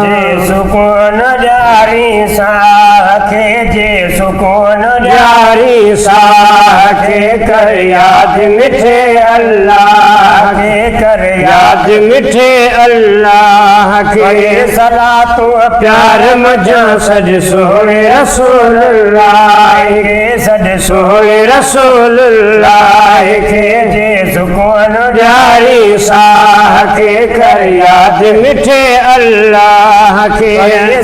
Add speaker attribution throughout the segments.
Speaker 1: जे सुकून जारी साखे जे सुकून जारी साखे कर याद मिठे अल्लाह के कर याद मिठे अल्लाह के सलातो प्यार मजा सज सोने रसूलुल्लाह के सज सोने रसूलुल्लाह के जे सुकून जारी साखे कर याद मिठे अल्लाह के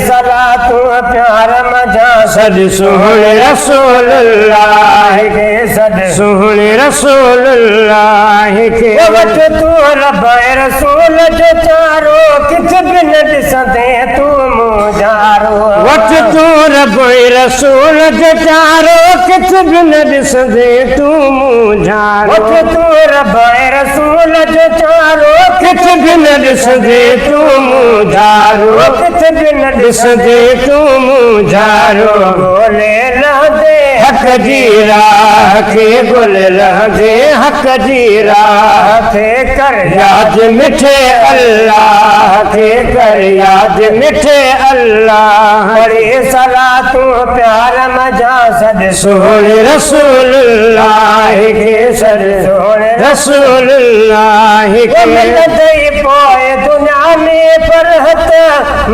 Speaker 1: सलातो प्यार मजा सज सोने रसूलुल्लाह के सज सोने रसूलुल्लाह के वट तू रब रसूल जो चारो किथ बिन ॾिसंदे तू मुजारो वट तू रब रसूल जो चारो किथ बिन ॾिसंदे तू मुजारो वट तू रब रसूल जो चारो किथ बिन ॾिसंदे तू मुजारो किथ बिन ॾिसंदे तू मुजारो ॻोल्हे रहंदे हक़ जी राह खे ॻोल्हे रहंदे हक़ जी राह खे कर याद मिठे अल्लाह के कर याद मिठे अल्लाह बड़ी सलातो प्यार मजा सद सोने रसूलुल्लाह के सद सोने रसूलुल्लाह के मिलते पोए दुनिया में परहत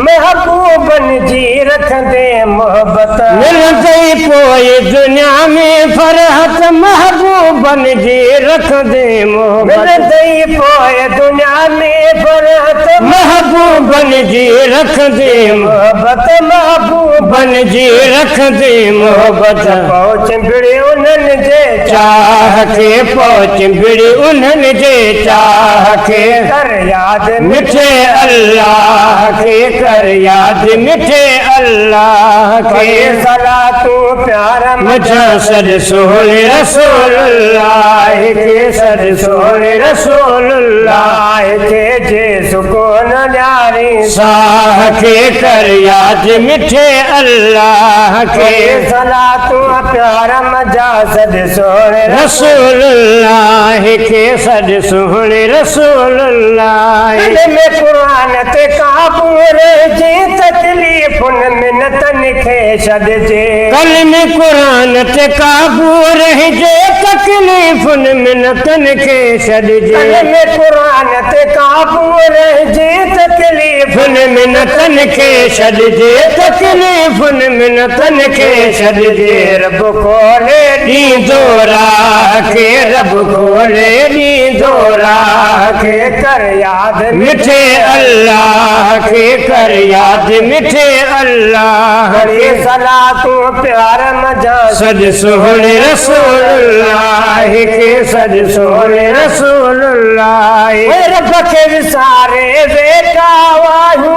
Speaker 1: महबूबन जी रखंदे मोहब्बत मिलते पोए दुनिया में फरहत महबूबन जी रखंदे मोहब्बत मिलते पोए दुनिया में फरहत महबूबन जी रखंदे मोहब्बत महबूबन जी रखंदे मोहब्बत पहुंच बिड़ी उन्हनि जे चाह के पहुंच बिड़ी उन्हनि जे चाह के कर याद मिठे अल्लाह के कर याद मिठे अल्लाह के सलातो प्यार मजा सद सोने रसूलुल्लाह के सद सोने रसूलुल्लाह के जे सुकून जारी साह के कर याद मिठे अल्लाह के सलातो प्यार मजा सद सोने रसूलुल्लाह के सद सोने रसूलुल्लाह में कुरान ते काबूर जी तकलीफुन मिन्नतन खे छॾजे कल में कुरान ते काबूर जे तकलीफुन मिन्नतन खे छॾजे कल में कुरान ते काबूर जे तकलीफुन मिन्नतन खे छॾजे तकलीफुन मिन्नतन खे छॾजे रब खोले ॾींदो राह खे रब खोले ॾींदो राह खे कर याद मिठे अल्लाह के कर याद मिठे अल्लाह के सलातो प्यार मजा सद सोने रसूलुल्लाह के सद सोने रसूलुल्लाह रब के विसारे बेटा वायु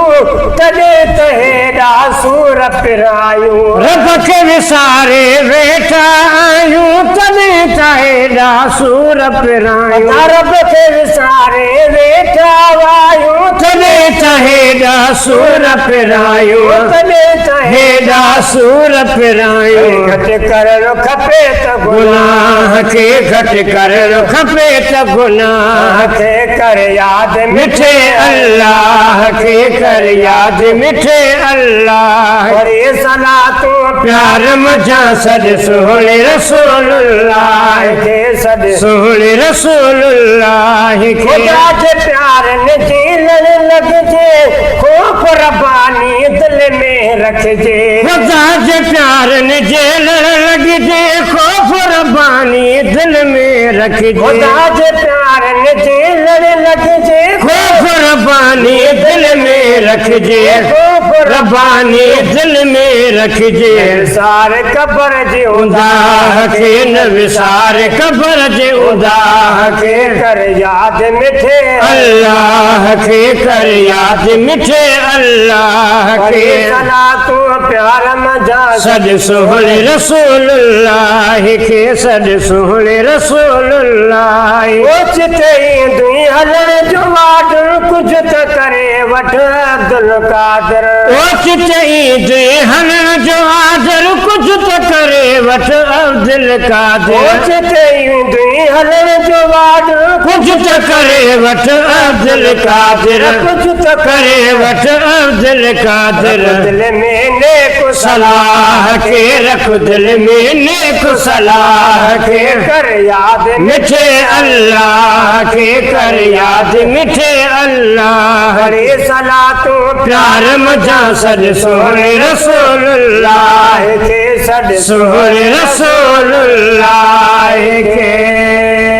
Speaker 1: तॾे तहेड़ा सूर पिरायूं रब के विसारे बेटा आयूं तॾे तहेड़ा सूर पिरायूं रब के विसारे बेटा वायु तॾे तहेड़ा सूर पिरायूं तॾे तहेड़ा सूर पिरायूं घटि करणु खपे त गुनाह खे घटि करणु खपे त गुनाह खे कर याद मिठे अल्लाह खे कर याद मिठे अल्लाह वरी सलातो प्यार मजा सद सोने रसूलुल्लाह के सद सोने रसूलुल्लाह के खुदा जे प्यार ने जीलन लगजे खौफ रब्बानी दिल में रखजे खुदा जे प्यार ने जेलन लगजे खौफ रब्बानी दिल में रखजे खुदा जे प्यार ने जेलन लगजे खौफ रब्बानी दिल में रखजे खौफ रब्बानी दिल में रखजे सार कब्र जे उदाह के न विसार कब्र जे उदाह के कर याद मिठे अल्लाह के कर याद मिठे अल्लाह के सलातो प्यार मजा सद सोने रसूलुल्लाह के सद सोने रसूलुल्लाह ओचिते दुई हलण जो वाड कुछ त करे वठ अब्दुल कादर ओचिते दुई हलण जो वाड कुछ कुछ तो करे वठ अब्दुल कादिर दुई हलन जो वाड कुछ तो करे वठ अब्दुल कादिर कुछ तो करे वठ अब्दुल कादिर दिल में नेक सलाह के रख दिल में नेक सलाह के कर याद मिठे अल्लाह के कर याद मिठे अल्लाह करे सलाह तू प्यार मजा सद सोने रसूलुल्लाह के सद सोने रसूलुल्लाह के